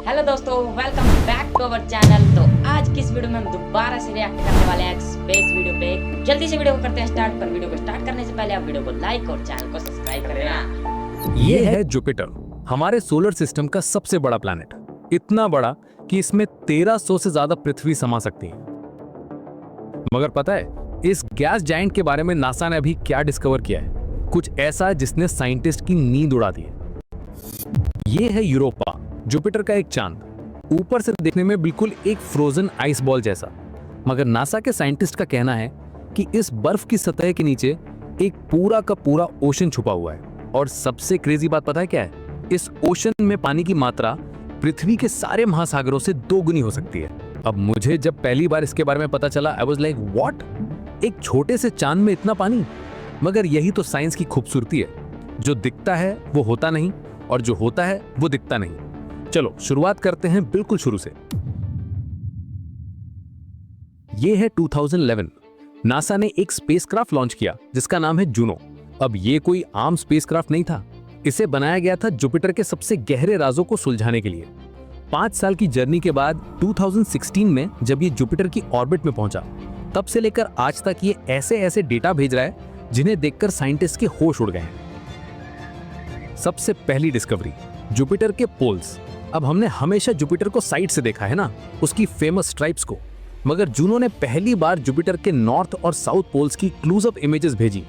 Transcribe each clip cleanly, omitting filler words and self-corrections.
Hello दोस्तों, welcome back to our channel. तो आज की इस वीडियो में हम दोबारा से रिएक्ट करने वाले हैं स्पेस वीडियो पे। जल्दी से वीडियो को करते हैं स्टार्ट। पर वीडियो को स्टार्ट करने से पहले आप वीडियो को लाइक और चैनल को सब्सक्राइब करें। ये है जुपिटर, हमारे सोलर सिस्टम का सबसे बड़ा प्लैनेट। इतना बड़ा कि इसमें 1300 से ज्यादा पृथ्वी समा सकती है। मगर पता है इस गैस जायंट के बारे में नासा ने अभी क्या डिस्कवर किया है? कुछ ऐसा जिसने साइंटिस्ट की नींद उड़ा दी है। ये है यूरोपा, जुपिटर का एक चांद। ऊपर से देखने में बिल्कुल एक फ्रोजन आइस बॉल जैसा। मगर नासा के साइंटिस्ट का कहना है कि इस बर्फ की सतह के नीचे एक पूरा का पूरा ओशन छुपा हुआ है। और सबसे क्रेजी बात पता है क्या है? इस ओशन में पानी की मात्रा पृथ्वी के सारे महासागरों से 2 गुनी हो सकती है। अब मुझे जब पहली बार इसके बारे में पता चला, आई वाज लाइक व्हाट, एक छोटे से चांद में इतना पानी। मगर यही तो साइंस की खूबसूरती है, जो दिखता है वो होता नहीं और जो होता है वो दिखता नहीं। चलो शुरुआत करते हैं बिल्कुल शुरू से। ये है 2011। नासा ने एक स्पेसक्राफ्ट लॉन्च किया जिसका नाम है जूनो। अब ये कोई आम स्पेसक्राफ्ट नहीं था, इसे बनाया गया था जुपिटर के सबसे गहरे राजों को सुलझाने के लिए। 5 साल की जर्नी के बाद 2016 में जब ये जुपिटर की ऑर्बिट में पहुंचा, तब से लेकर आज तक ये ऐसे ऐसे डेटा भेज रहा है जिन्हें देखकर साइंटिस्ट के होश उड़ गए हैं। सबसे पहली डिस्कवरी, जुपिटर के पोल्स। अब हमने हमेशा जुपिटर को साइड से देखा है ना, उसकी फेमस स्ट्राइप्स को। मगर जूनो ने पहली बार जुपिटर के नॉर्थ और साउथ पोल्स की क्लोजअप इमेजेस भेजी।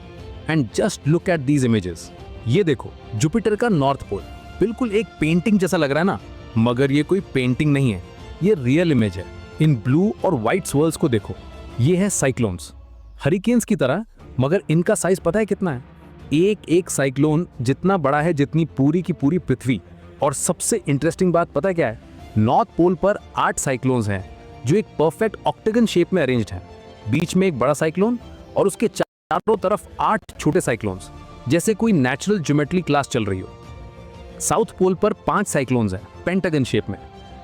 And just look at these images. ये देखो जुपिटर का नॉर्थ पोल, बिल्कुल एक पेंटिंग जैसा लग रहा है ना। मगर ये कोई पेंटिंग नहीं है, ये रियल इमेज है। इन ब्लू और व्हाइट स्वर्ल्स को देखो, ये है साइक्लोन्स, हरिकेन्स की तरह। मगर इनका साइज पता है कितना है? एक एक साइक्लोन जितना बड़ा है जितनी पूरी की पूरी पृथ्वी। और सबसे इंटरेस्टिंग बात पता है क्या है? नॉर्थ पोल पर 8 साइक्लोन्स हैं जो एक परफेक्ट ऑक्टेगन शेप में अरेंज्ड हैं। बीच में एक बड़ा साइक्लोन और उसके चारों तरफ 8 छोटे साइक्लोन्स, जैसे कोई नेचुरल ज्योमेट्री क्लास चल रही हो। साउथ पोल पर 5 साइक्लोन्स हैं पेंटागन शेप में।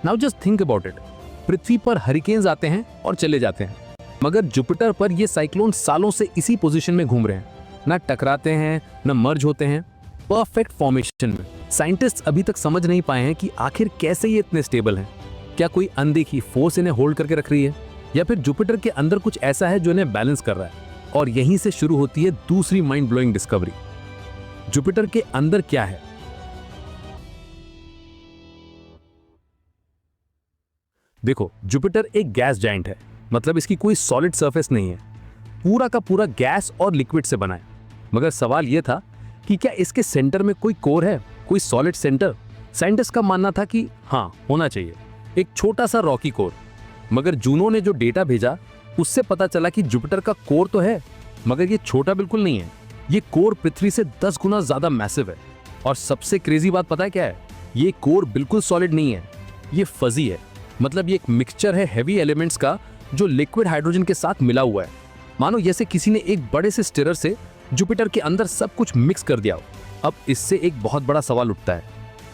Now just think about it, पृथ्वी पर हरिकेन्स आते हैं और चले जाते हैं, मगर जुपिटर पर ये साइक्लोन सालों से इसी पोजीशन में घूम रहे हैं, ना टकराते हैं ना मर्ज होते हैं, परफेक्ट फॉर्मेशन में। साइंटिस्ट अभी तक समझ नहीं पाए हैं कि आखिर कैसे ये इतने स्टेबल हैं। क्या कोई अनदेखी फोर्स इन्हें होल्ड करके रख रही है, या फिर जुपिटर के अंदर कुछ ऐसा है जो इन्हें बैलेंस कर रहा है? और यहीं से शुरू होती है दूसरी माइंड ब्लोइंग डिस्कवरी। जुपिटर के अंदर क्या है? देखो, जुपिटर एक गैस जायंट है, मतलब इसकी कोई सॉलिड सरफेस नहीं है, पूरा का पूरा गैस और लिक्विड से बना है। मगर सवाल यह था कि क्या इसके सेंटर में कोई कोर है, कोई सॉलिड सेंटर? साइंटिस्ट का मानना था कि हाँ, होना चाहिए, एक छोटा सा रॉकी कोर। मगर जूनो ने जो डेटा भेजा उससे पता चला कि जुपिटर का कोर तो है, मगर ये छोटा बिल्कुल नहीं है। ये कोर पृथ्वी से 10 गुना ज्यादा मैसिव है। और सबसे क्रेजी बात पता है क्या है? ये कोर बिल्कुल सॉलिड नहीं है, ये फजी है। मतलब ये एक मिक्सचर है हैवी एलिमेंट्स का जो लिक्विड हाइड्रोजन के साथ मिला हुआ है। मानो जैसे किसी ने एक बड़े से स्टिरर से जुपिटर के अंदर सब कुछ मिक्स कर दिया हो। अब इससे एक बहुत बड़ा सवाल उठता है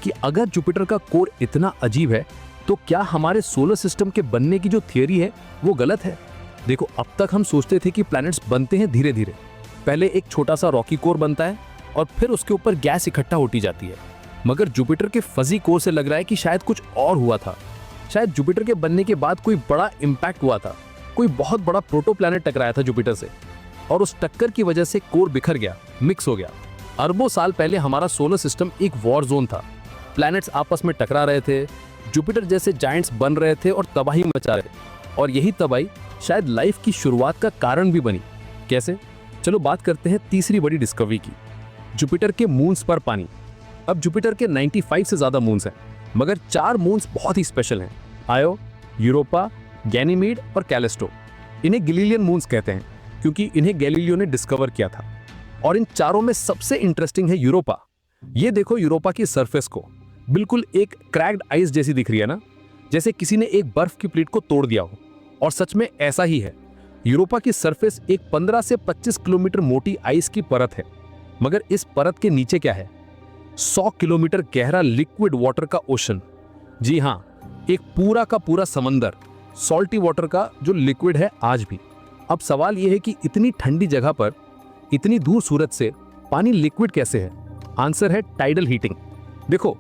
कि अगर जुपिटर का कोर इतना अजीब है, तो क्या हमारे सोलर सिस्टम के बनने की जो थियरी है वो गलत है? देखो, अब तक हम सोचते थे कि प्लैनेट्स बनते हैं धीरे धीरे। पहले एक छोटा सा रॉकी कोर बनता है और फिर उसके ऊपर गैस इकट्ठा होती जाती है। मगर जुपिटर के फजी कोर से लग रहा है कि शायद कुछ और हुआ था। शायद जुपिटर के बनने के बाद कोई बड़ा इंपैक्ट हुआ था, कोई बहुत बड़ा प्रोटो प्लैनेट टकराया था जुपिटर से, और उस टक्कर की वजह से कोर बिखर गया, मिक्स हो गया। अरबों साल पहले हमारा सोलर सिस्टम एक वॉर जोन था। प्लैनेट्स आपस में टकरा रहे थे, जुपिटर जैसे जायंट्स बन रहे थे और तबाही मचा रहे थे। और यही तबाही शायद लाइफ की शुरुआत का कारण भी बनी। कैसे? चलो बात करते हैं तीसरी बड़ी डिस्कवरी की, जुपिटर के मून्स पर पानी। अब जुपिटर के 95 से ज्यादा मून्स हैं, मगर 4 मून्स बहुत ही स्पेशल हैं, आयो, यूरोपा, गैनीमेड और कैलिस्टो। इन्हें गैलीलियन मून्स कहते हैं क्योंकि इन्हें गैलीलियो ने डिस्कवर किया था। और इन चारों में सबसे इंटरेस्टिंग है यूरोपा। ये देखो यूरोपा की सरफेस को, बिल्कुल एक क्रैक्ड आइस जैसी दिख रही है ना, जैसे किसी ने एक बर्फ की प्लेट को तोड़ दिया हो। और सच में ऐसा ही है। यूरोपा की सरफेस एक 15 से 25 किलोमीटर मोटी आइस की परत है। मगर इस परत के नीचे क्या है? 100 किलोमीटर गहरा लिक्विड वाटर का ओशन। जी हाँ, एक पूरा का पूरा समंदर, सॉल्टी वाटर का जो लिक्विड है आज भी। अब सवाल यह है कि इतनी ठंडी जगह पर इतनी दूर सूरज से पानी लिक्विड कैसे है? आंसर है टाइडल हीटिंग। देखो,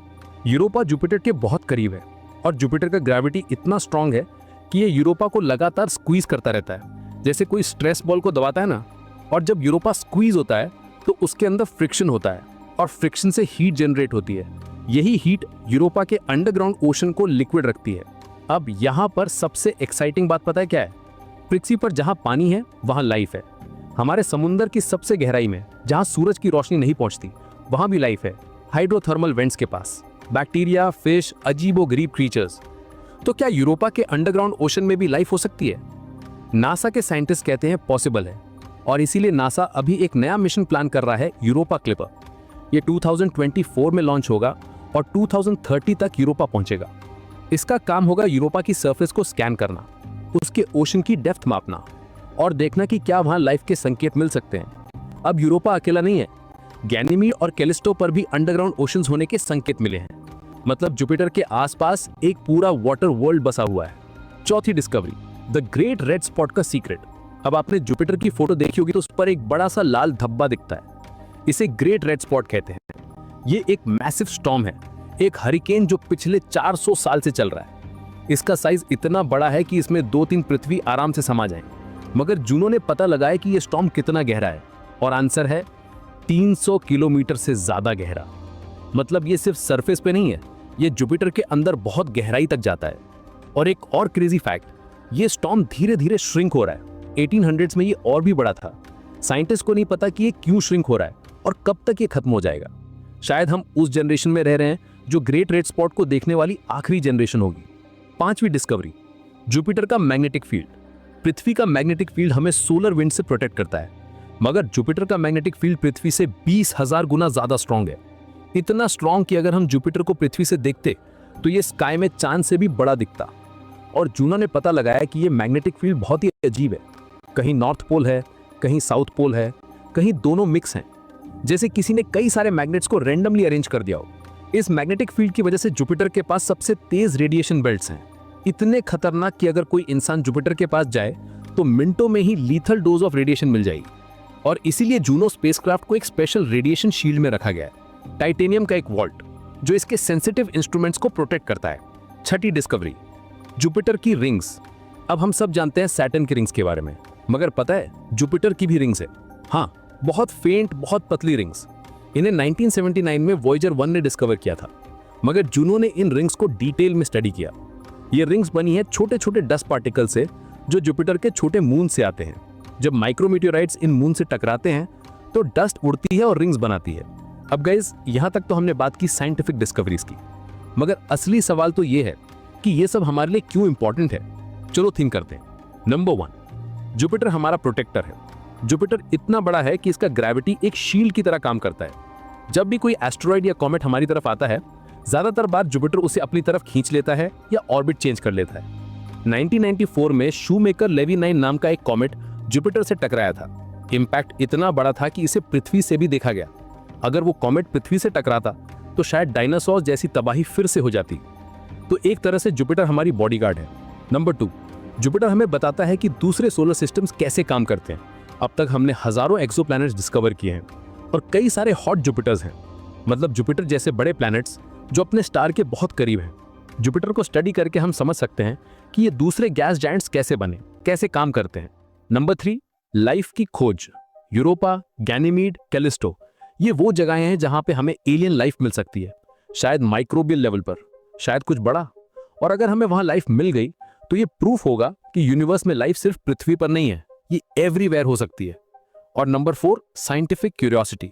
यूरोपा जुपिटर के बहुत करीब है, और जुपिटर का ग्रेविटी इतना स्ट्रांग है कि ये यूरोपा को लगातार स्क्वीज करता रहता है, जैसे कोई स्ट्रेस बॉल को दबाता है ना। और जब यूरोपा स्क्वीज होता है तो उसके अंदर फ्रिक्शन होता है और फ्रिक्शन से हीट जनरेट होती है। यही हीट यूरोपा के अंडरग्राउंड ओशन को लिक्विड रखती है। अब यहाँ पर सबसे एक्साइटिंग बात पता है क्या है? पृथ्वी पर जहाँ पानी है वहाँ लाइफ है। हमारे समुद्र की सबसे गहराई में जहाँ सूरज की रोशनी नहीं पहुँचती वहाँ भी लाइफ है, हाइड्रोथर्मल वेंट्स के पास। बैक्टीरिया, फिश, अजीबोगरीब क्रीचर्स। तो क्या यूरोपा के अंडरग्राउंड ओशन में भी लाइफ हो सकती है? नासा के साइंटिस्ट कहते हैं पॉसिबल है, और इसीलिए नासा अभी एक नया मिशन प्लान कर रहा है, यूरोपा क्लिपर। ये 2024 में लॉन्च होगा और 2030 तक यूरोपा पहुंचेगा। इसका काम होगा यूरोपा की सरफेस को स्कैन करना, उसके ओशन की डेप्थ मापना और देखना कि क्या वहां लाइफ के संकेत मिल सकते हैं। अब यूरोपा अकेला नहीं है, गैनीमीड और कैलिस्टो पर भी अंडरग्राउंड ओशंस होने के संकेत मिले हैं। मतलब जुपिटर के आसपास एक पूरा वाटर वर्ल्ड बसा हुआ है। चौथी discovery, the great red spot का सीक्रेट। अब आपने जुपिटर की फोटो देखी होगी तो उस पर एक बड़ा सा लाल धब्बा दिखता है। इसे ग्रेट रेड स्पॉट कहते हैं। ये एक मैसिव स्टॉर्म है, एक हरिकेन जो पिछले 400 साल से चल रहा है। इसका साइज इतना बड़ा है कि इसमें 2-3 पृथ्वी आराम से समा जाए। मगर जूनों ने पता लगाया कि ये स्टॉर्म कितना गहरा है, और आंसर है 300 किलोमीटर से ज्यादा गहरा। मतलब ये सिर्फ सरफेस पे नहीं है, ये जुपिटर के अंदर बहुत गहराई तक जाता है। और एक और क्रेजी फैक्ट, ये स्टॉर्म धीरे धीरे श्रिंक हो रहा है। 1800s में ये और भी बड़ा था। साइंटिस्ट को नहीं पता कि ये क्यों श्रिंक हो रहा है और कब तक ये खत्म हो जाएगा। शायद हम उस जनरेशन में रह रहे हैं जो ग्रेट रेड स्पॉट को देखने वाली आखिरी जनरेशन होगी। पांचवी डिस्कवरी, जुपिटर का मैग्नेटिक फील्ड। पृथ्वी का मैग्नेटिक फील्ड हमें सोलर विंड से प्रोटेक्ट करता है, मगर जुपिटर का मैग्नेटिक फील्ड पृथ्वी से 20,000 गुना ज्यादा स्ट्रांग है। इतना स्ट्रांग कि अगर हम जुपिटर को पृथ्वी से देखते तो ये स्काई में चांद से भी बड़ा दिखता। और जूनों ने पता लगाया कि ये मैग्नेटिक फील्ड बहुत ही अजीब है। कहीं नॉर्थ पोल है, कहीं साउथ पोल है, कहीं दोनों मिक्स हैं, जैसे किसी ने कई सारे मैग्नेट्स को रैंडमली अरेंज कर दिया हो। इस मैग्नेटिक फील्ड की वजह से जुपिटर के पास सबसे तेज रेडिएशन बेल्ट्स हैं, इतने खतरनाक कि अगर कोई इंसान जुपिटर के पास जाए तो मिनटों में ही लीथल डोज ऑफ रेडिएशन मिल जाएगी। और इसीलिए जूनो स्पेसक्राफ्ट को एक स्पेशल रेडिएशन शील्ड में रखा गया है, टाइटेनियम का एक वॉल्ट, जो इसके सेंसिटिव इंस्ट्रूमेंट्स को प्रोटेक्ट करता है। छठी डिस्कवरी, जुपिटर की रिंग्स। अब हम सब जानते हैं सैटर्न की रिंग्स के बारे में, मगर पता है जुपिटर की भी रिंग्स है। हाँ, बहुत फेंट, बहुत पतली रिंग्स। इन्हें 1979 में वॉयेजर 1 ने डिस्कवर किया था, मगर जूनो ने इन रिंग्स को डिटेल में स्टडी किया। ये रिंग्स बनी है छोटे छोटे डस्ट पार्टिकल से, जो जुपिटर के छोटे मून से आते हैं। जब माइक्रोमीटियोराइट्स इन मून से टकराते हैं तो डस्ट उड़ती है और रिंग्स बनाती है। अब गाइस, यहां तक तो हमने बात की साइंटिफिक डिस्कवरीज की, मगर असली सवाल तो ये है कि ये सब हमारे लिए क्यों इंपॉर्टेंट है। चलो थिंक करते हैं। नंबर 1, जुपिटर हमारा प्रोटेक्टर है। जुपिटर इतना बड़ा है कि इसका ग्रेविटी एक शील्ड की तरह काम करता है। जब भी कोई एस्टेरॉइड या कॉमेट हमारी तरफ आता है, ज्यादातर बार जुपिटर उसे अपनी तरफ खींच लेता है या ऑर्बिट चेंज कर लेता है। 1994 में शूमेकर लेवी 9 नाम का एक कॉमेट जुपिटर से टकराया था। इंपैक्ट इतना बड़ा था कि इसे पृथ्वी से भी देखा गया। अगर वो कॉमेट पृथ्वी से टकराता तो शायद डायनासोर जैसी तबाही फिर से हो जाती। तो एक तरह से जुपिटर हमारी बॉडीगार्ड है। नंबर 2, जुपिटर हमें बताता है कि दूसरे सोलर सिस्टम्स कैसे काम करते हैं। अब तक हमने हजारों एक्सोप्लैनेट्स डिस्कवर किए हैं और कई सारे हॉट जुपिटर्स हैं, मतलब जुपिटर जैसे बड़े प्लैनेट्स जो अपने स्टार के बहुत करीब हैं। जुपिटर को स्टडी करके हम समझ सकते हैं कि ये दूसरे गैस जायंट्स कैसे बने, कैसे काम करते हैं। नंबर 3, लाइफ की खोज। यूरोपा, गैनीमीड, कैलिस्टो, ये वो जगहें हैं जहां पे हमें एलियन लाइफ मिल सकती है, शायद माइक्रोबियल लेवल पर, शायद कुछ बड़ा। और अगर हमें वहां लाइफ मिल गई तो ये प्रूफ होगा कि यूनिवर्स में लाइफ सिर्फ पृथ्वी पर नहीं है, ये एवरीवेयर हो सकती है। और नंबर 4, साइंटिफिक क्यूरियोसिटी।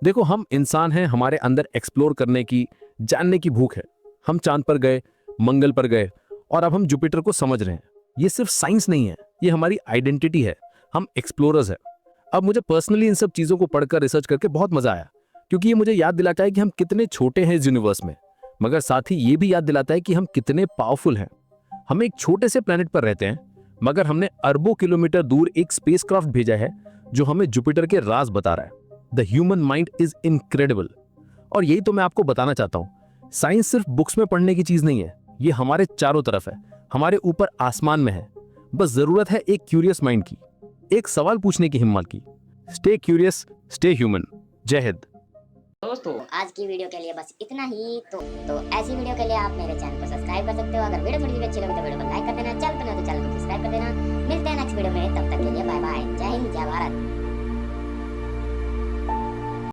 देखो, हम इंसान हैं, हमारे अंदर एक्सप्लोर करने की, जानने की भूख है। हम चांद पर गए, मंगल पर गए, और अब हम जुपिटर को समझ रहे हैं। ये सिर्फ साइंस नहीं है, ये हमारी आइडेंटिटी है। हम एक्सप्लोरर्स हैं। अब मुझे पर्सनली इन सब चीजों को पढ़कर, रिसर्च करके बहुत मजा आया, क्योंकि ये मुझे याद दिलाता है कि हम कितने छोटे हैं इस यूनिवर्स में, मगर साथ ही ये भी याद दिलाता है कि हम कितने पावरफुल हैं। हम एक छोटे से प्लेनेट पर रहते हैं, मगर हमने अरबों किलोमीटर दूर एक स्पेसक्राफ्ट भेजा है जो हमें जुपिटर के राज बता रहा है। The human mind is incredible. और यही तो मैं आपको बताना चाहता हूं, साइंस सिर्फ बुक्स में पढ़ने की चीज नहीं है, ये हमारे चारों तरफ है, हमारे ऊपर आसमान में है। बस जरूरत है एक क्यूरियस माइंड की, एक सवाल पूछने की हिम्मत की। Stay curious, stay human. जय हिंद। दोस्तों आज की वीडियो के लिए बस इतना ही। तो ऐसी वीडियो के लिए आप मेरे चैनल को सब्सक्राइब कर सकते हो। अगर वीडियो थोड़ी सी अच्छी लगी तो वीडियो को लाइक कर देना, चैनल पर नहीं तो चैनल को सब्सक्राइब कर देना।